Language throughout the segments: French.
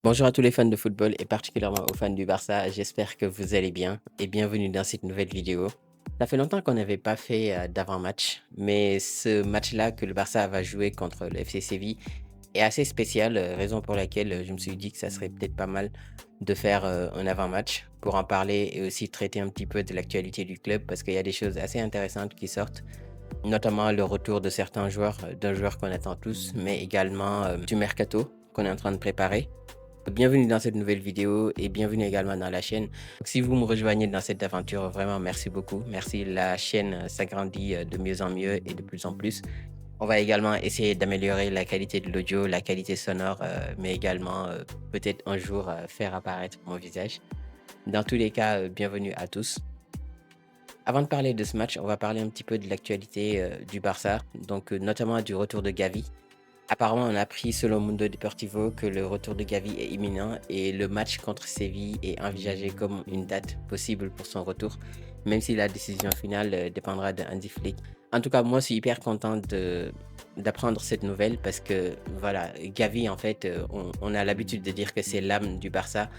Bonjour à tous les fans de football et particulièrement aux fans du Barça, j'espère que vous allez bien et bienvenue dans cette nouvelle vidéo. Ça fait longtemps qu'on n'avait pas fait d'avant-match, mais ce match-là que le Barça va jouer contre le FC Séville est assez spécial, raison pour laquelle je me suis dit que ça serait peut-être pas mal de faire un avant-match pour en parler et aussi traiter un petit peu de l'actualité du club parce qu'il y a des choses assez intéressantes qui sortent, notamment le retour de certains joueurs, d'un joueur qu'on attend tous, mais également du mercato qu'on est en train de préparer. Bienvenue dans cette nouvelle vidéo et bienvenue également dans la chaîne. Donc, si vous me rejoignez dans cette aventure, vraiment merci beaucoup. Merci, la chaîne s'agrandit de mieux en mieux et de plus en plus. On va également essayer d'améliorer la qualité de l'audio, la qualité sonore, mais également peut-être un jour faire apparaître mon visage. Dans tous les cas, bienvenue à tous. Avant de parler de ce match, on va parler un petit peu de l'actualité du Barça, donc notamment du retour de Gavi. Apparemment, on a appris selon Mundo Deportivo que le retour de Gavi est imminent et le match contre Séville est envisagé comme une date possible pour son retour, même si la décision finale dépendra de Hansi Flick. En tout cas, moi, je suis hyper content d'apprendre cette nouvelle parce que, voilà, Gavi, en fait, on a l'habitude de dire que c'est l'âme du Barça.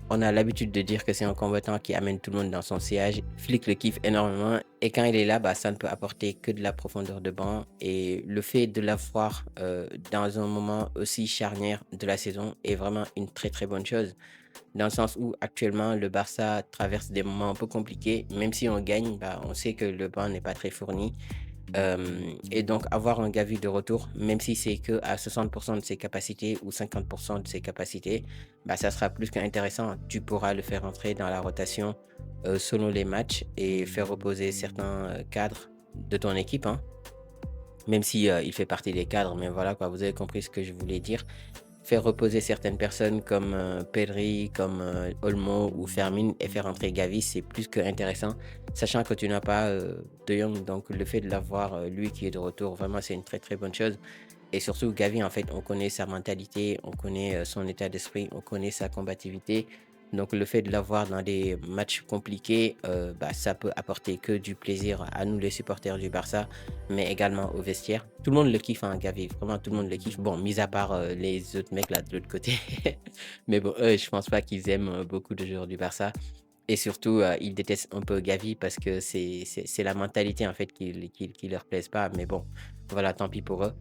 On a l'habitude de dire que c'est un combattant qui amène tout le monde dans son sillage. Flick le kiffe énormément et quand il est là, ça ne peut apporter que de la profondeur de banc. Et le fait de l'avoir dans un moment aussi charnière de la saison est vraiment une très très bonne chose. Dans le sens où actuellement le Barça traverse des moments un peu compliqués. Même si on gagne, on sait que le banc n'est pas très fourni. Et donc avoir un Gavi de retour, même si c'est que à 60% de ses capacités ou 50% de ses capacités, ça sera plus qu'intéressant. Tu pourras le faire entrer dans la rotation selon les matchs et faire reposer certains cadres de ton équipe, hein. Même si il fait partie des cadres, mais voilà quoi, vous avez compris ce que je voulais dire. Faire reposer certaines personnes comme Pedri, comme Olmo ou Fermin et faire entrer Gavi, c'est plus que intéressant, sachant que tu n'as pas De Jong, donc le fait de l'avoir, lui qui est de retour, vraiment c'est une très très bonne chose. Et surtout Gavi, en fait, on connaît sa mentalité, on connaît son état d'esprit, on connaît sa combativité. Donc le fait de l'avoir dans des matchs compliqués, ça peut apporter que du plaisir à nous les supporters du Barça, mais également au vestiaire. Tout le monde le kiffe, hein, Gavi, vraiment tout le monde le kiffe. Bon, mis à part les autres mecs là de l'autre côté. Mais bon, eux, je pense pas qu'ils aiment beaucoup de joueurs du Barça. Et surtout, ils détestent un peu Gavi parce que c'est la mentalité en fait qui leur plaise pas. Mais bon, voilà, tant pis pour eux.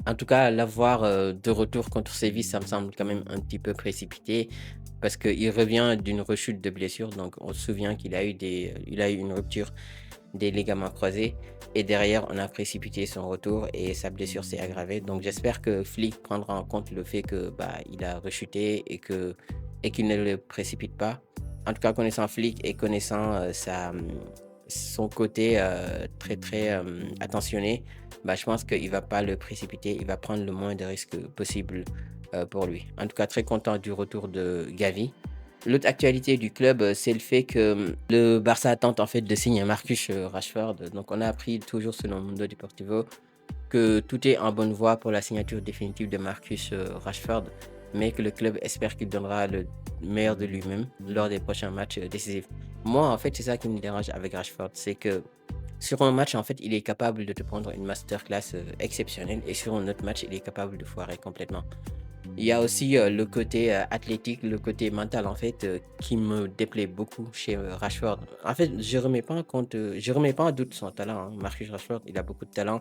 En tout cas, l'avoir de retour contre Séville, ça me semble quand même un petit peu précipité parce qu'il revient d'une rechute de blessure. Donc, on se souvient il a eu une rupture des ligaments croisés et derrière, on a précipité son retour et sa blessure s'est aggravée. Donc, j'espère que Flick prendra en compte le fait que il a rechuté et qu'il ne le précipite pas. En tout cas, connaissant Flick et connaissant son côté très très attentionné, je pense qu'il va pas le précipiter, il va prendre le moins de risques possible pour lui. En tout cas, très content du retour de Gavi. L'autre actualité du club, c'est le fait que le Barça tente en fait de signer Marcus Rashford. Donc on a appris toujours selon Mundo Deportivo que tout est en bonne voie pour la signature définitive de Marcus Rashford, mais que le club espère qu'il donnera le meilleur de lui-même lors des prochains matchs décisifs. Moi, en fait, c'est ça qui me dérange avec Rashford, c'est que sur un match, en fait, il est capable de te prendre une masterclass exceptionnelle et sur un autre match, il est capable de foirer complètement. Il y a aussi le côté athlétique, le côté mental en fait qui me déplaît beaucoup chez Rashford. En fait, je remets pas en doute son talent, hein. Marcus Rashford, il a beaucoup de talent.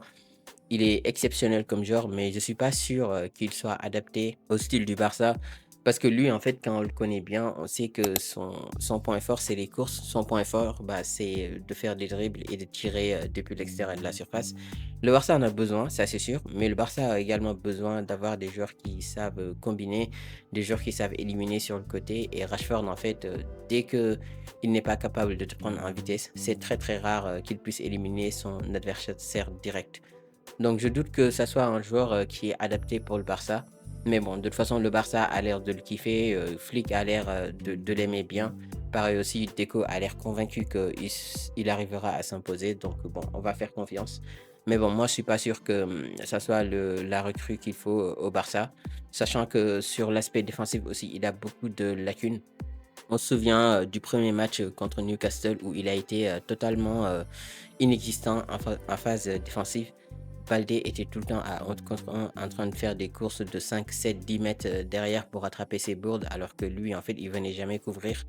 Il est exceptionnel comme joueur, mais je suis pas sûr qu'il soit adapté au style du Barça. Parce que lui, en fait, quand on le connaît bien, on sait que son point fort, c'est les courses. Son point fort, c'est de faire des dribbles et de tirer depuis l'extérieur de la surface. Le Barça en a besoin, ça c'est sûr, mais le Barça a également besoin d'avoir des joueurs qui savent combiner, des joueurs qui savent éliminer sur le côté. Et Rashford, en fait, dès que il n'est pas capable de te prendre en vitesse, c'est très très rare qu'il puisse éliminer son adversaire direct. Donc je doute que ça soit un joueur qui est adapté pour le Barça. Mais bon, de toute façon, le Barça a l'air de le kiffer. Flick a l'air de l'aimer bien. Pareil aussi, Deco a l'air convaincu qu'il arrivera à s'imposer. Donc bon, on va faire confiance. Mais bon, moi, je suis pas sûr que ça soit la recrue qu'il faut au Barça. Sachant que sur l'aspect défensif aussi, il a beaucoup de lacunes. On se souvient du premier match contre Newcastle où il a été totalement inexistant en phase défensive. Baldé était tout le temps en train de faire des courses de 5, 7, 10 mètres derrière pour attraper ses bourdes, alors que lui, en fait, il venait jamais couvrir.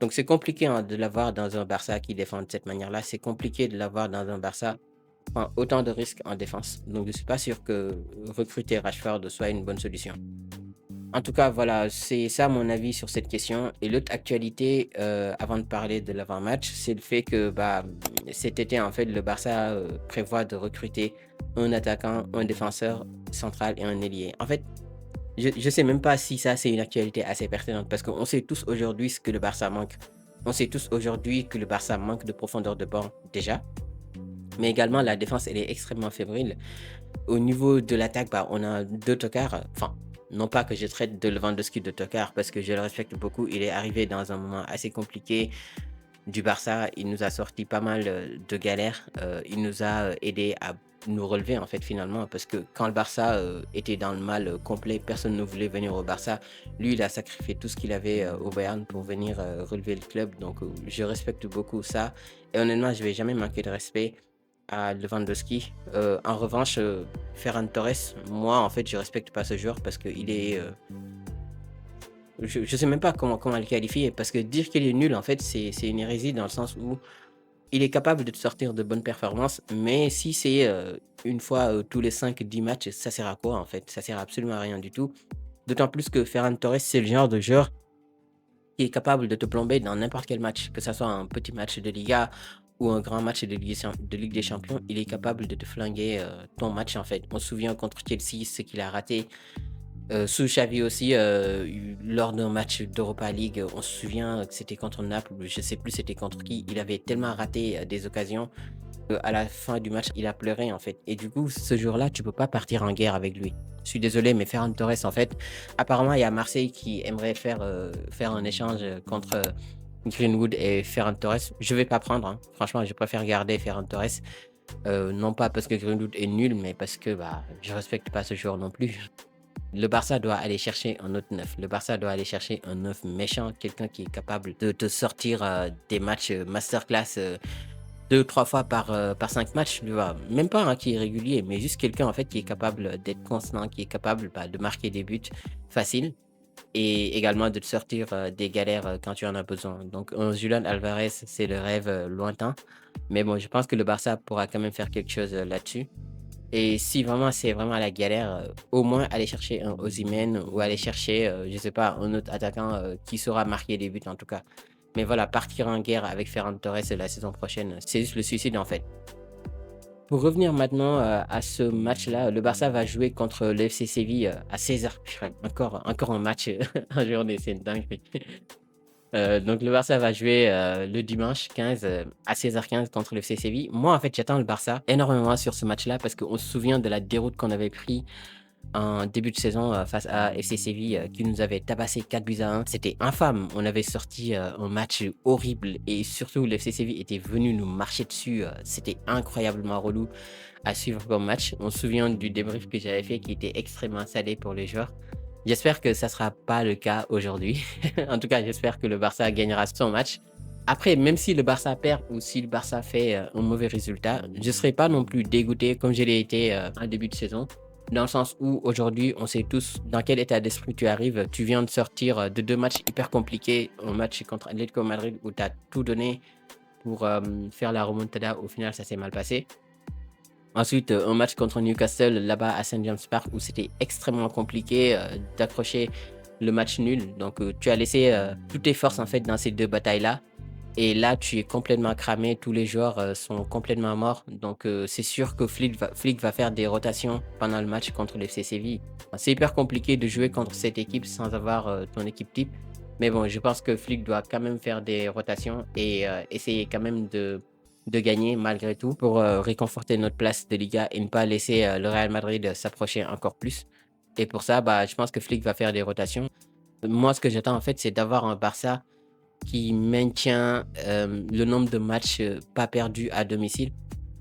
Donc c'est compliqué hein, de l'avoir dans un Barça qui défend de cette manière-là. C'est compliqué de l'avoir dans un Barça qui prend autant de risques en défense. Donc je suis pas sûr que recruter Rashford soit une bonne solution. En tout cas, voilà, c'est ça mon avis sur cette question. Et l'autre actualité, avant de parler de l'avant-match, c'est le fait que cet été, en fait, le Barça prévoit de recruter un attaquant, un défenseur central et un ailier. En fait, je ne sais même pas si ça, c'est une actualité assez pertinente parce qu'on sait tous aujourd'hui ce que le Barça manque. On sait tous aujourd'hui que le Barça manque de profondeur de banc déjà, mais également la défense, elle est extrêmement fébrile. Au niveau de l'attaque, on a deux tocards. Enfin, non pas que je traite de Lewandowski de tocard parce que je le respecte beaucoup. Il est arrivé dans un moment assez compliqué du Barça. Il nous a sorti pas mal de galères. Il nous a aidé à nous relever en fait finalement parce que quand le Barça était dans le mal complet, personne ne voulait venir au Barça. Lui, il a sacrifié tout ce qu'il avait au Bayern pour venir relever le club. Donc, je respecte beaucoup ça. Et honnêtement, je vais jamais manquer de respect à Lewandowski. En revanche, Ferran Torres, moi, en fait, je respecte pas ce joueur parce qu'il est. Je sais même pas comment le qualifier parce que dire qu'il est nul, en fait, c'est une hérésie dans le sens où il est capable de te sortir de bonnes performances, mais si c'est une fois tous les 5-10 matchs, ça sert à quoi en fait? Ça sert absolument à rien du tout. D'autant plus que Ferran Torres, c'est le genre de joueur qui est capable de te plomber dans n'importe quel match, que ce soit un petit match de Liga ou un grand match de Ligue des Champions, il est capable de te flinguer ton match en fait. On se souvient contre Chelsea ce qu'il a raté. Sous Xavi aussi, lors d'un match d'Europa League, on se souvient que c'était contre Naples, je sais plus c'était contre qui, il avait tellement raté des occasions à la fin du match, il a pleuré en fait. Et du coup, ce jour-là, tu peux pas partir en guerre avec lui. Je suis désolé, mais Ferran Torres, en fait, apparemment, il y a Marseille qui aimerait faire un échange contre Greenwood et Ferran Torres. Je vais pas prendre, hein. Franchement, je préfère garder Ferran Torres. Non pas parce que Greenwood est nul, mais parce que je respecte pas ce joueur non plus. Le Barça doit aller chercher un autre neuf. Le Barça doit aller chercher un neuf méchant, quelqu'un qui est capable de te sortir des matchs masterclass 2-3 fois par 5 matchs, tu vois. Même pas un qui est régulier, mais juste quelqu'un en fait qui est capable d'être constant, qui est capable de marquer des buts faciles et également de te sortir des galères quand tu en as besoin. Donc un Julian Alvarez, c'est le rêve lointain. Mais bon, je pense que le Barça pourra quand même faire quelque chose là-dessus. Et si vraiment c'est vraiment la galère, au moins aller chercher un Osimhen ou aller chercher, je sais pas, un autre attaquant qui saura marquer des buts en tout cas. Mais voilà, partir en guerre avec Ferran Torres la saison prochaine, c'est juste le suicide en fait. Pour revenir maintenant à ce match-là, le Barça va jouer contre le FC Séville à 16h. Encore un match en journée, c'est une dinguerie. Donc le Barça va jouer le dimanche 15 à 16h15 contre le FC Séville. Moi, en fait, j'attends le Barça énormément sur ce match-là parce qu'on se souvient de la déroute qu'on avait pris en début de saison face à FC Séville qui nous avait tabassé 4-1. C'était infâme. On avait sorti un match horrible et surtout le FC Séville était venu nous marcher dessus. C'était incroyablement relou à suivre comme match. On se souvient du débrief que j'avais fait qui était extrêmement salé pour les joueurs. J'espère que ça ne sera pas le cas aujourd'hui. En tout cas, j'espère que le Barça gagnera son match. Après, même si le Barça perd ou si le Barça fait un mauvais résultat, je ne serai pas non plus dégoûté comme je l'ai été en début de saison. Dans le sens où aujourd'hui, on sait tous dans quel état d'esprit tu arrives. Tu viens de sortir de 2 matchs hyper compliqués. Un match contre Atlético Madrid où tu as tout donné pour faire la remontada. Au final, ça s'est mal passé. Ensuite, un match contre Newcastle là-bas à St. James Park où c'était extrêmement compliqué d'accrocher le match nul. Donc, tu as laissé toutes tes forces en fait dans ces 2 batailles-là. Et là, tu es complètement cramé. Tous les joueurs sont complètement morts. Donc, c'est sûr que Flick va faire des rotations pendant le match contre l'FC Séville. C'est hyper compliqué de jouer contre cette équipe sans avoir ton équipe type. Mais bon, je pense que Flick doit quand même faire des rotations et essayer quand même de gagner malgré tout pour réconforter notre place de Liga et ne pas laisser le Real Madrid s'approcher encore plus. Et pour ça, je pense que Flick va faire des rotations. Moi, ce que j'attends en fait, c'est d'avoir un Barça qui maintient le nombre de matchs pas perdus à domicile.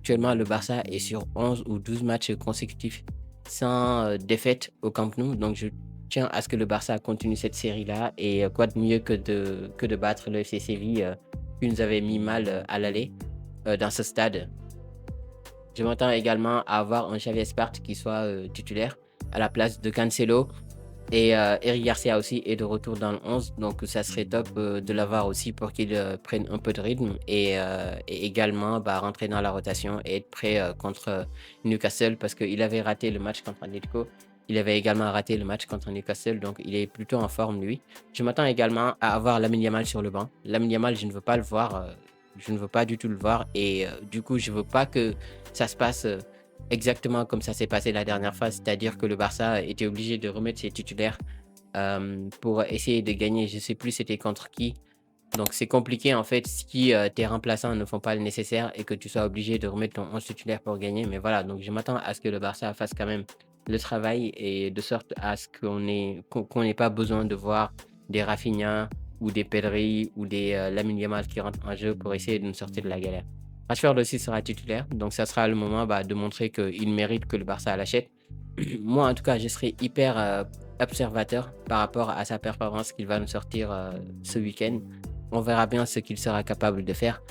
Actuellement, le Barça est sur 11 ou 12 matchs consécutifs sans défaite au Camp Nou. Donc, je tiens à ce que le Barça continue cette série-là. Et quoi de mieux que de battre le FC Séville qui nous avait mis mal à l'aller dans ce stade. Je m'attends également à avoir un Xavi Espart qui soit titulaire à la place de Cancelo. Et Eric Garcia aussi est de retour dans le 11, donc ça serait top de l'avoir aussi pour qu'il prenne un peu de rythme et également rentrer dans la rotation et être prêt contre Newcastle parce qu'il avait raté le match contre Atletico. Il avait également raté le match contre Newcastle, donc il est plutôt en forme lui. Je m'attends également à avoir Lamine Yamal sur le banc. Lamine Yamal, je ne veux pas le voir, je ne veux pas du tout le voir et du coup, je veux pas que ça se passe exactement comme ça s'est passé la dernière fois, c'est-à-dire que le Barça était obligé de remettre ses titulaires pour essayer de gagner. Je sais plus c'était contre qui. Donc c'est compliqué en fait si tes remplaçants ne font pas le nécessaire et que tu sois obligé de remettre ton 11 titulaire pour gagner. Mais voilà, donc je m'attends à ce que le Barça fasse quand même le travail et de sorte à ce qu'on n'ait pas besoin de voir des Rafinha ou des Pedri ou des Lamine Yamal qui rentrent en jeu pour essayer de nous sortir de la galère. Rashford aussi sera titulaire, donc ça sera le moment de montrer qu'il mérite que le Barça l'achète. Moi, en tout cas, je serai hyper observateur par rapport à sa performance qu'il va nous sortir ce week-end. On verra bien ce qu'il sera capable de faire.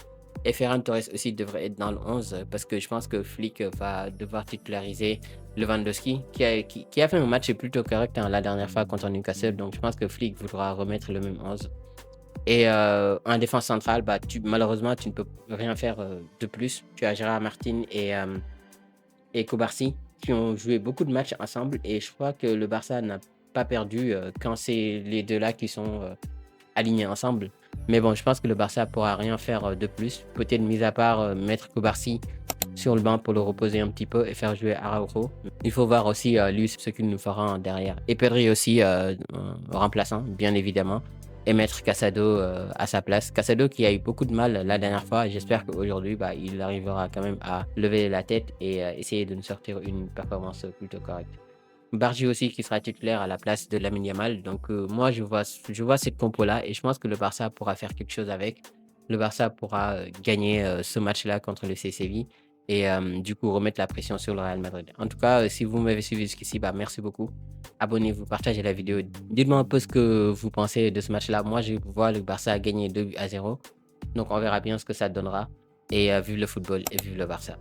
Et Ferran Torres aussi devrait être dans le 11 parce que je pense que Flick va devoir titulariser Lewandowski qui a fait un match plutôt correct la dernière fois contre Newcastle. Donc je pense que Flick voudra remettre le même 11. Et en défense centrale, malheureusement, tu ne peux rien faire de plus. Tu as Gérard Martin et Kobarsi qui ont joué beaucoup de matchs ensemble. Et je crois que le Barça n'a pas perdu quand c'est les deux-là qui sont alignés ensemble. Mais bon, je pense que le Barça pourra rien faire de plus. Peut-être mis à part mettre Kobarsi sur le banc pour le reposer un petit peu et faire jouer Araujo. Il faut voir aussi lui ce qu'il nous fera derrière. Et Pedri aussi remplaçant, bien évidemment. Et mettre Casado à sa place. Casado qui a eu beaucoup de mal la dernière fois. J'espère qu'aujourd'hui, il arrivera quand même à lever la tête et essayer de nous sortir une performance plutôt correcte. Bargy aussi qui sera titulaire à la place de Lamine Yamal. Donc moi, je vois cette compo-là et je pense que le Barça pourra faire quelque chose avec. Le Barça pourra gagner ce match-là contre le C Séville et du coup remettre la pression sur le Real Madrid. En tout cas, si vous m'avez suivi jusqu'ici, merci beaucoup. Abonnez-vous, partagez la vidéo. Dites-moi un peu ce que vous pensez de ce match-là. Moi, je vois le Barça gagner 2-0. Donc on verra bien ce que ça donnera. Et vive le football et vive le Barça.